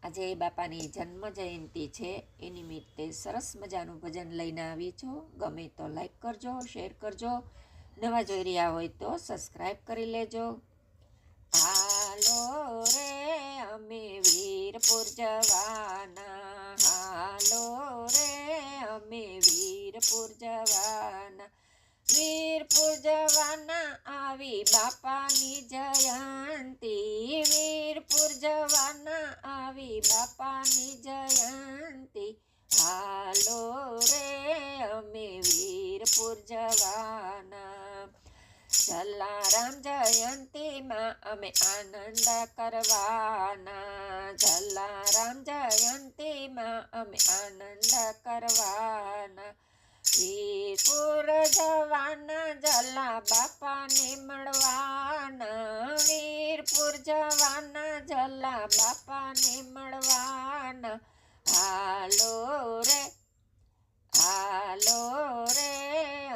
આજે બાપાની જન્મ જયંતિ છે એ નિમિત્તે સરસ મજાનું ભજન લઈને આવી છું. ગમે તો લાઈક કરજો, શેર કરજો, નવા જોઈ રહ્યા હોય તો સબસ્ક્રાઈબ કરી લેજો. હાલો રે અમે વીરપુર જવાના, હાલો રે અમે વીરપુર જવાના, વીરપુર જવાના આવી બાપાની જયંતિ, વીરપુર જવાના આવી બાપાની જયંતિ, હાલો રે અમે વીરપુર જવાના. જલારામ જયંતીમાં અમે આનંદ કરવાના, જલારામ જયંતીમાં અમે આનંદ કરવાના, વીરપુર જવાના જલા બાપાને મળવાના, વીરપુર જવાના જલા બાપાને મળવાના, હાલો રે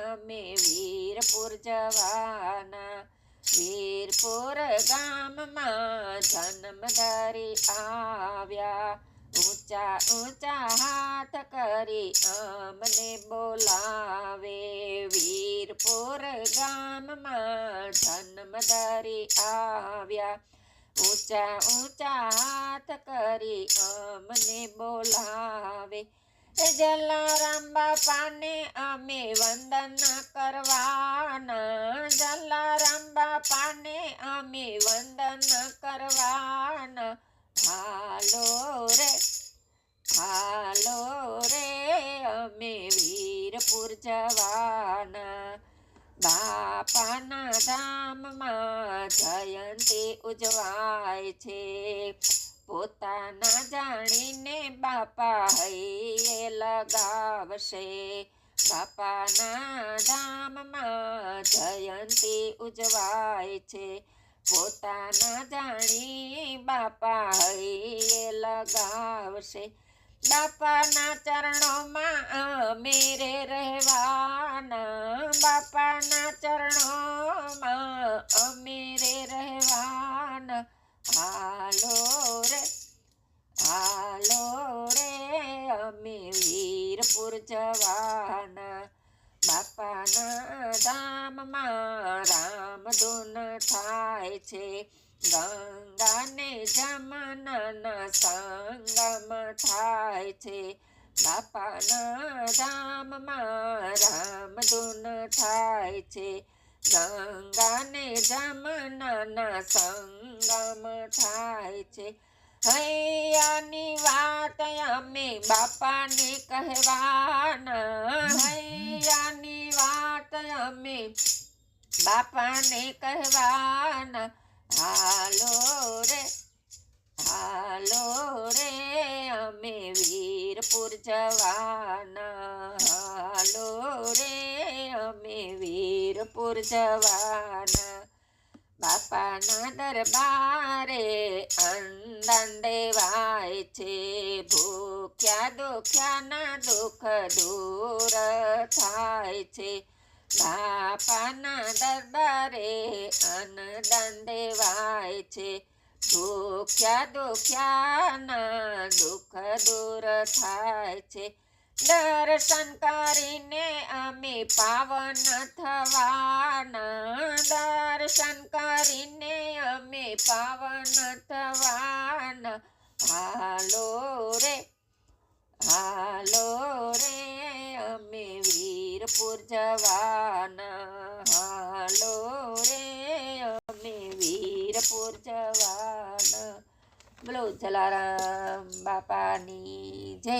અમે વીરપુર જવાના. વીરપુર ગામમાં જન્મ ધરી આવ્યા, ઊંચા ઊંચા હાથ કરી અમને બોલાવે, વીરપુર ગામમાં જન્મ ધરી આવ્યા, ઊંચા ઊંચા હાથ કરી અમને બોલાવે. જલારામ બાપાને અમે વંદન કરવાના, જલારામ બાપાને અમે વંદન કરવાના, હાલો રે અમે વીરપુર જવાના. બાપાના ધામમાં જયંતિ ઉજવાય છે, પોતાના જાણીને બાપા હૈયે લગાવશે, બાપાના ધામમાં જયંતિ ઉજવાય છે, પોતાના જાણી બાપા હૈયે લગાવશે, બાપાના ચરણોમાં અમે રે રહેવાના, બાપાના ચરણોમાં અમે રે રહેવાના, હાલો રે અમે વીરપુર જવાના. બાપાના ધામમાં રામધૂન થાય છે, ગંગાને જમનાના સંગમ થાય છે, બાપાના ધામમાં રામધૂન થાય છે, ગંગાને જમનાના સંગમ થાય છે. હૈયાની વાત અમે બાપાને કહેવાના, હૈયાની વાત અમે બાપાને કહેવાના, હાલો રે અમે વીરપુર જવાના, હાલો રે અમે વીરપુર જવાના. બાપાના દરબારે અંદન દેવાય છે, ભૂખ્યા દુખ્યાના દુઃખ દૂર થાય છે, બાપાના દરબારે અંદન દેવાય છે, ભૂખ્યા દુખ્યાના દુઃખ દૂર થાય છે, દર્શન કરીને અમે પાવન થવાના, દર્શન કરીને અમે પાવન થવાના, હાલો રે અમે વીરપુર જવાના, હાલો રે અમે વીરપુર જવાના. બોલો જલારામ બાપાની જય.